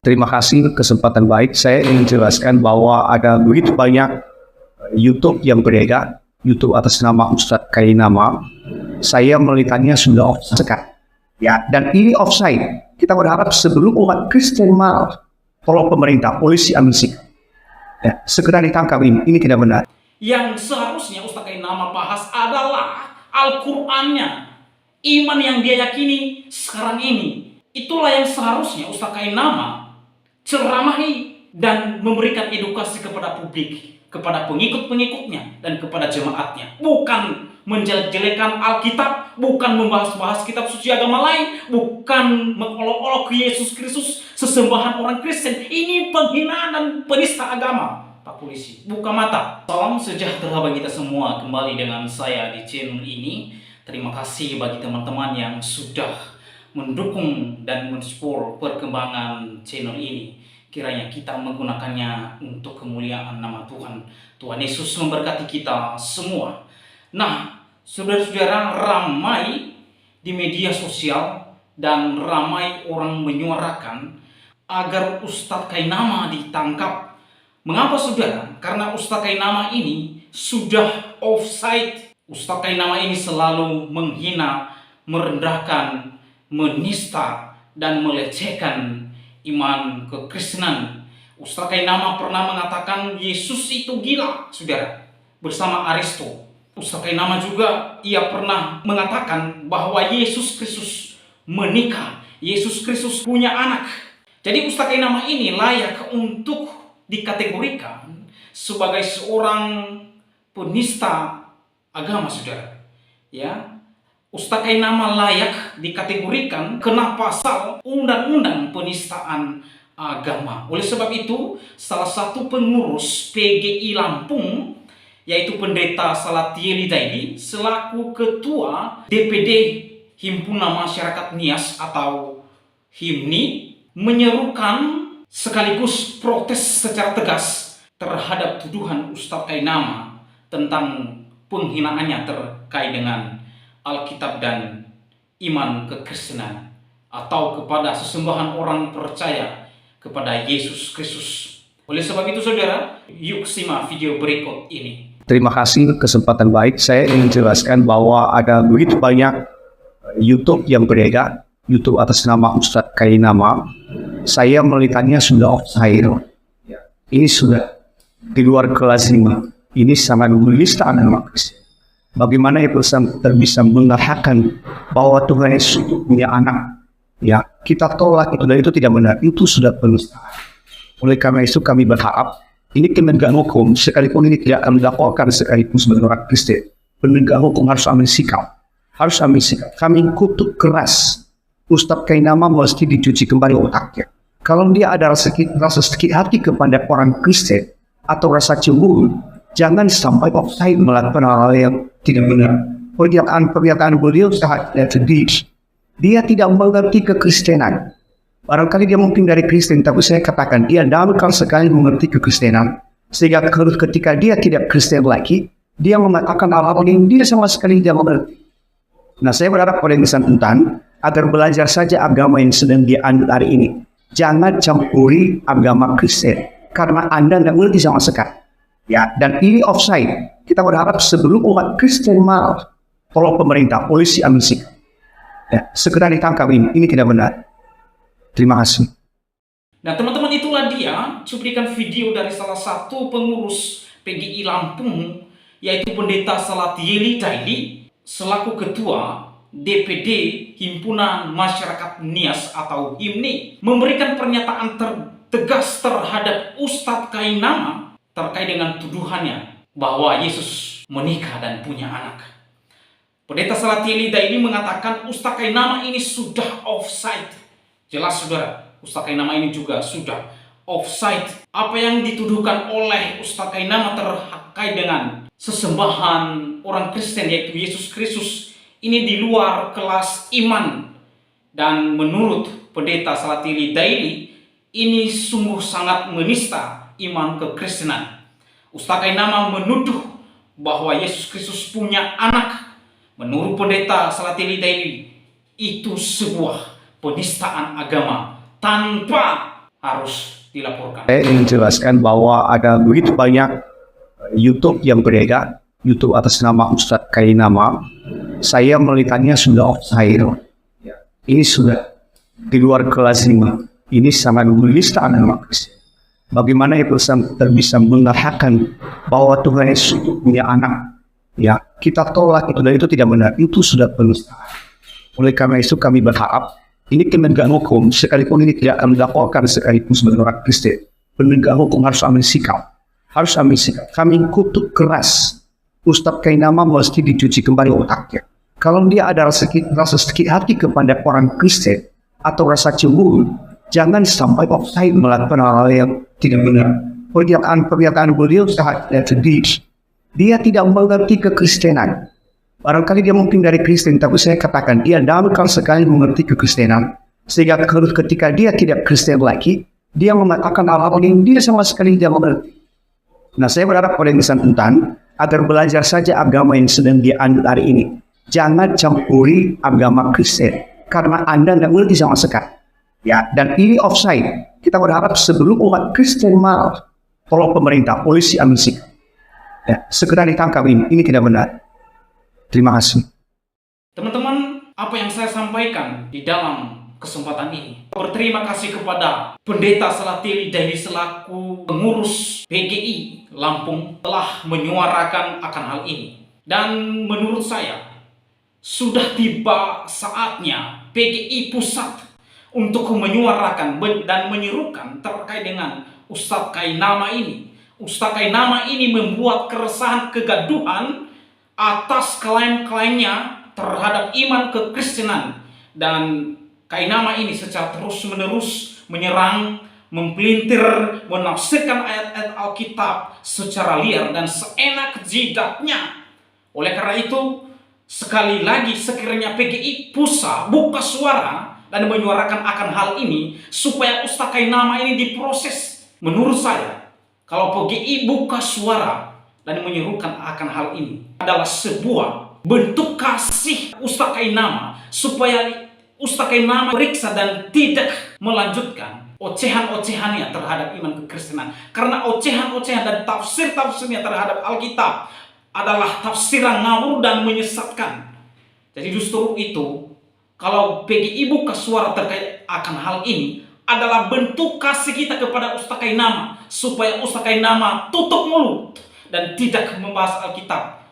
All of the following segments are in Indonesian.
Terima kasih kesempatan baik. Saya ingin jelaskan bahwa ada begitu banyak YouTube yang beredar, YouTube atas nama Ustadz Kainama. Saya melihatnya sudah offside. Ya, dan ini offside. Kita berharap sebelum umat Kristen marah, kalau pemerintah, polisi ambil sikap. Ya, segera ditangkap ini tidak benar. Yang seharusnya Ustadz Kainama bahas adalah Al-Qur'annya. Iman yang dia yakini sekarang ini. Itulah yang seharusnya Ustadz Kainama ceramahi dan memberikan edukasi kepada publik, kepada pengikut-pengikutnya dan kepada jemaatnya. Bukan menjelek-jelekan Alkitab, bukan membahas-bahas kitab suci agama lain, bukan mengolok-olok Yesus Kristus, sesembahan orang Kristen. Ini penghinaan dan penista agama. Pak Polisi, buka mata. Salam sejahtera bagi kita semua. Kembali dengan saya di channel ini. Terima kasih bagi teman-teman yang sudah mendukung dan mensupport perkembangan channel ini. Kiranya kita menggunakannya untuk kemuliaan nama Tuhan. Tuhan Yesus memberkati kita semua. Nah, saudara-saudara, ramai di media sosial dan ramai orang menyuarakan agar Ustadz Kainama ditangkap. Mengapa saudara? Karena Ustadz Kainama ini sudah offside. Ustadz Kainama ini selalu menghina, merendahkan, menista dan melecehkan iman kekristenan. Ustadz Kainama pernah mengatakan Yesus itu gila, saudara, bersama Aristo. Ustadz Kainama juga ia pernah mengatakan bahwa Yesus Kristus menikah, Yesus Kristus punya anak. Jadi Ustadz Kainama ini layak untuk dikategorikan sebagai seorang penista agama, saudara. Ya, Ustadz Kainama layak dikategorikan kena pasal undang-undang penistaan agama. Oleh sebab itu, salah satu pengurus PGI Lampung, yaitu Pendeta Salatieli Daily, selaku Ketua DPD Himpunan Masyarakat Nias atau HIMNI, menyerukan sekaligus protes secara tegas terhadap tuduhan Ustadz Kainama tentang penghinaannya terkait dengan Alkitab dan iman kekristenan atau kepada sesembahan orang percaya kepada Yesus Kristus. Oleh sebab itu saudara, yuk simak video berikut ini. Terima kasih kesempatan baik. Saya ingin jelaskan bahwa ada begitu banyak YouTube yang beredar, YouTube atas nama Ustadz Kainama. Saya melihatnya sudah offside. Ini sudah di luar kelaziman. Ini sangat menista agama Kristen. Bagaimana itu bisa mengatakan bahwa Tuhan Yesus itu punya anak? Ya, kita tolak itu dan itu tidak benar. Itu sudah penistaan. Oleh karena itu kami berharap ini penegak hukum, sekalipun ini tidak akan dilaporkan sekalipun sebagai orang Kristen, penegak hukum harus ambil sikap. Harus ambil sikap. Kami kutuk keras. Ustadz Kainama mesti dicuci kembali otaknya. Kalau dia ada rasa sakit hati kepada orang Kristen atau rasa cemburu, jangan sampai offside melakukan hal yang tidak benar. Pernyataan beliau sangat sedih. Dia tidak mengerti kekristenan. Barangkali dia mungkin dari Kristen, tapi saya katakan dia dangkal sekali mengerti kekristenan. Sehingga ketika dia tidak Kristen lagi, dia mengatakan hal-hal yang dia sama sekali tidak mengerti. Nah, saya berharap pada yang bersangkutan agar belajar saja agama yang sedang dianut hari ini. Jangan campuri agama Kristen, karena Anda tidak mengerti sama sekali. Ya, dan ini offside. Kita berharap sebelum umat Kristen marah, kalau pemerintah, polisi ambil sikap. Ya, segera ditangkap ini tidak benar. Terima kasih. Nah teman-teman, itulah dia cuplikan video dari salah satu pengurus PGI Lampung, yaitu Pendeta Salatieli Daily, selaku Ketua DPD Himpunan Masyarakat Nias atau HIMNI, memberikan pernyataan tegas terhadap Ustadz Kainama terkait dengan tuduhannya bahwa Yesus menikah dan punya anak. Pendeta Salatieli Daily mengatakan Ustadz Kainama ini sudah offside. Jelas saudara, Ustadz Kainama ini juga sudah offside. Apa yang dituduhkan oleh Ustadz Kainama terkait dengan sesembahan orang Kristen yaitu Yesus Kristus ini di luar kelas iman. Dan menurut Pendeta Salatieli Daily, ini sungguh sangat menista iman kekristenan. Ustadz Kainama menuduh bahwa Yesus Kristus punya anak. Menurut Pendeta Salatieli Daily, itu sebuah penistaan agama tanpa harus dilaporkan. Saya ingin jelaskan bahwa ada begitu banyak YouTube yang beredar, YouTube atas nama Ustadz Kainama. Saya melihatnya sudah offside. Ini sudah di luar kelas 5. Ini sangat menista agama Kristen. Bagaimana itu bisa mengatakan bahwa Tuhan Yesus punya anak? Ya, kita tolak itu dan itu tidak benar. Itu sudah penistaan. Oleh karena itu kami berharap ini penegak hukum, sekalipun ini tidak akan dilaporkan sekalipun sebagai orang Kristen, penegak hukum harus ambil sikap. Harus ambil sikap. Kami kutuk keras. Ustadz Kainama mesti dicuci kembali otaknya. Kalau dia ada rasa sakit hati kepada orang Kristen atau rasa cemburu, jangan sampai offside melakukan hal-hal yang tidak benar. Pernyataan beliau sangat sedih. Dia tidak mengerti kekristenan. Barangkali dia mungkin dari Kristen, tapi saya katakan dia dangkal sekali mengerti kekristenan. Sehingga ketika dia tidak Kristen lagi, dia mengatakan hal-hal yang dia sama sekali tidak mengerti. Nah, saya berharap pada yang bersangkutan agar belajar saja agama yang sedang dianut hari ini. Jangan campuri agama Kristen, karena Anda tidak mengerti sama sekali. Ya, dan ini offside. Kita berharap sebelum umat Kristen marah, tolong pemerintah, polisi ambil sikap. Ya, segera ditangkap ini tidak benar. Terima kasih. Teman-teman, apa yang saya sampaikan di dalam kesempatan ini, berterima kasih kepada Pendeta Salatili Daily selaku pengurus PGI Lampung telah menyuarakan akan hal ini. Dan menurut saya, sudah tiba saatnya PGI Pusat untuk menyuarakan dan menyerukan terkait dengan Ustadz Kainama ini. Ustadz Kainama ini membuat keresahan kegaduhan atas klaim-klaimnya terhadap iman kekristenan, dan Kainama ini secara terus-menerus menyerang, mempelintir, menafsirkan ayat-ayat Alkitab secara liar dan seenak jidatnya. Oleh karena itu, sekali lagi sekiranya PGI Pusat buka suara dan menyuarakan akan hal ini supaya Ustadz Kainama ini diproses. Menurut saya, kalau PGI buka suara dan menyerukan akan hal ini adalah sebuah bentuk kasih Ustadz Kainama supaya Ustadz Kainama periksa dan tidak melanjutkan ocehan-ocehannya terhadap iman kekristenan. Karena ocehan-ocehan dan tafsir-tafsirnya terhadap Alkitab adalah tafsiran ngawur dan menyesatkan. Jadi justru itu, kalau PGI buka suara terkait akan hal ini adalah bentuk kasih kita kepada Ustadz Kainama supaya Ustadz Kainama tutup mulut dan tidak membahas Alkitab.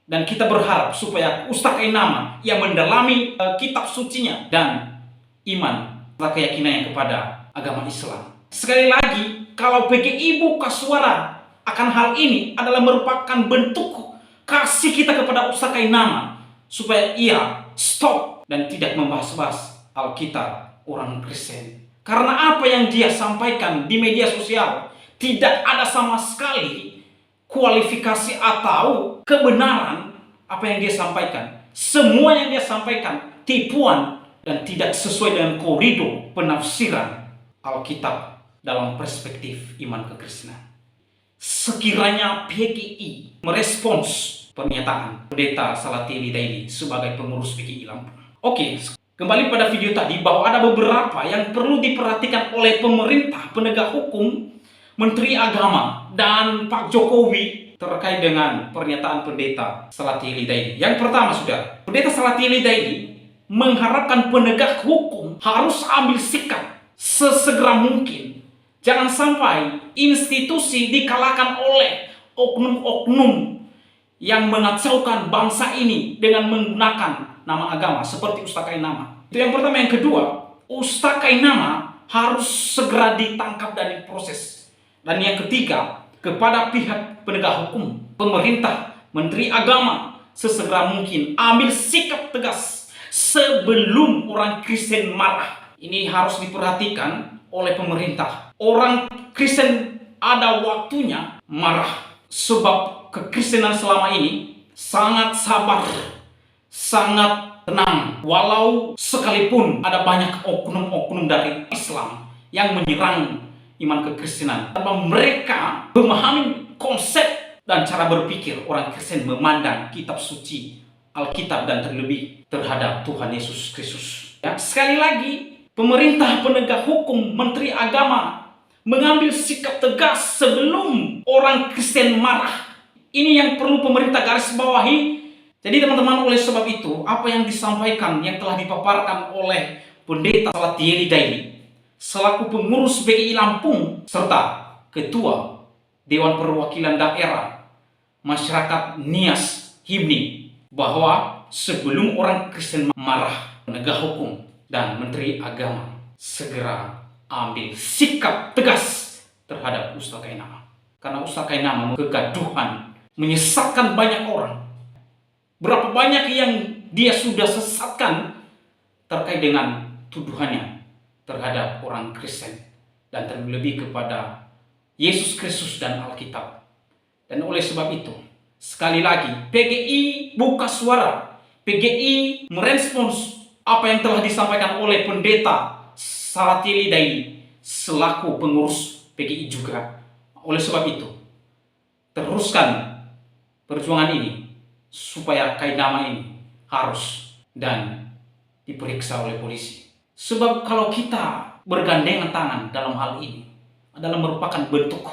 Dan kita berharap supaya Ustadz Kainama yang mendalami kitab sucinya dan iman serta keyakinannya kepada agama Islam. Sekali lagi, kalau PGI buka suara akan hal ini adalah merupakan bentuk kasih kita kepada Ustadz Kainama supaya ia stop dan tidak membahas-bahas Alkitab orang Kristen. Karena apa yang dia sampaikan di media sosial tidak ada sama sekali kualifikasi atau kebenaran apa yang dia sampaikan. Semua yang dia sampaikan tipuan dan tidak sesuai dengan koridor penafsiran Alkitab dalam perspektif iman kekristenan. Sekiranya PGI merespons pernyataan Pendeta Salatili Daily sebagai pengurus PGI Lampung. Oke, kembali pada video tadi bahwa ada beberapa yang perlu diperhatikan oleh pemerintah, penegak hukum, Menteri Agama, dan Pak Jokowi terkait dengan pernyataan Pendeta Salatili Daily. Yang pertama, Saudara, Pendeta Salatili Daily mengharapkan penegak hukum harus ambil sikap sesegera mungkin. Jangan sampai institusi dikalahkan oleh oknum-oknum yang mengacaukan bangsa ini dengan menggunakan nama agama seperti Ustadz Kainama. Itu yang pertama. Yang kedua, Ustadz Kainama harus segera ditangkap dan diproses. Dan yang ketiga, kepada pihak penegak hukum, pemerintah, Menteri Agama, sesegera mungkin ambil sikap tegas sebelum orang Kristen marah. Ini harus diperhatikan oleh pemerintah. Orang Kristen ada waktunya marah, sebab kekristenan selama ini sangat sabar, sangat tenang. Walau sekalipun ada banyak oknum-oknum dari Islam yang menyerang iman kekristenan, tanpa mereka memahami konsep dan cara berpikir orang Kristen memandang kitab suci Alkitab dan terlebih terhadap Tuhan Yesus Kristus. Ya, sekali lagi, pemerintah, penegak hukum, Menteri Agama, mengambil sikap tegas sebelum orang Kristen marah. Ini yang perlu pemerintah garis bawahi. Jadi teman-teman, oleh sebab itu, apa yang disampaikan, yang telah dipaparkan oleh Pendeta Salatieli Daily selaku pengurus PGI Lampung serta Ketua Dewan Perwakilan Daerah Masyarakat Nias Himni, bahwa sebelum orang Kristen marah, penegak hukum dan Menteri Agama segera ambil sikap tegas terhadap Ustaz Kainama. Karena Ustaz Kainama kegaduhan, menyesatkan banyak orang. Berapa banyak yang dia sudah sesatkan terkait dengan tuduhannya terhadap orang Kristen dan terlebih kepada Yesus Kristus dan Alkitab. Dan oleh sebab itu, sekali lagi, PGI buka suara. PGI merespons apa yang telah disampaikan oleh Pendeta Salatieli Daily selaku pengurus PGI juga. Oleh sebab itu, teruskan perjuangan ini supaya Kainama ini harus dan diperiksa oleh polisi. Sebab kalau kita bergandengan tangan dalam hal ini adalah merupakan bentuk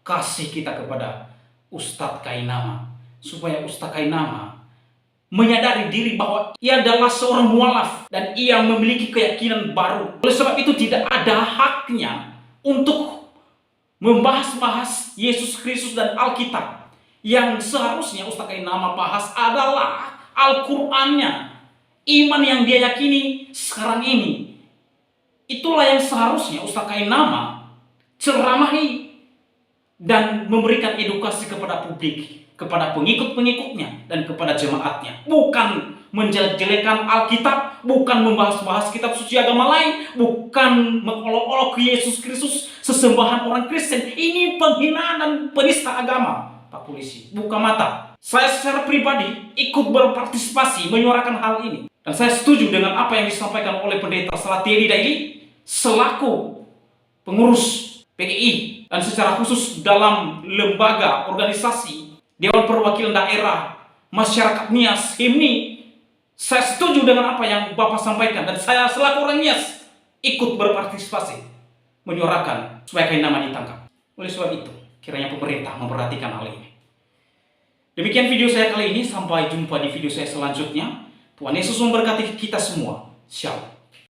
kasih kita kepada Ustadz Kainama, supaya Ustadz Kainama menyadari diri bahwa ia adalah seorang mualaf dan ia memiliki keyakinan baru. Oleh sebab itu tidak ada haknya untuk membahas-bahas Yesus Kristus dan Alkitab. Yang seharusnya Ustadz Kainama bahas adalah Al-Qur'annya, iman yang dia yakini sekarang ini. Itulah yang seharusnya Ustadz Kainama ceramahi dan memberikan edukasi kepada publik, kepada pengikut-pengikutnya dan kepada jemaatnya. Bukan menjelek-jelekan Alkitab, bukan membahas-bahas kitab suci agama lain, bukan mengolok-olok Yesus Kristus, sesembahan orang Kristen. Ini penghinaan dan penista agama, Pak Polisi. Buka mata. Saya secara pribadi ikut berpartisipasi menyuarakan hal ini. Dan saya setuju dengan apa yang disampaikan oleh Pendeta Salatieli Daily selaku pengurus PGI dan secara khusus dalam lembaga organisasi Dewan Perwakilan Daerah Masyarakat Nias Himni. Saya setuju dengan apa yang Bapak sampaikan dan saya selaku orang Nias ikut berpartisipasi menyuarakan supaya Kainama ditangkap. Oleh sebab itu, kiranya pemerintah memperhatikan hal ini. Demikian video saya kali ini, sampai jumpa di video saya selanjutnya. Tuhan Yesus memberkati kita semua. Shalom.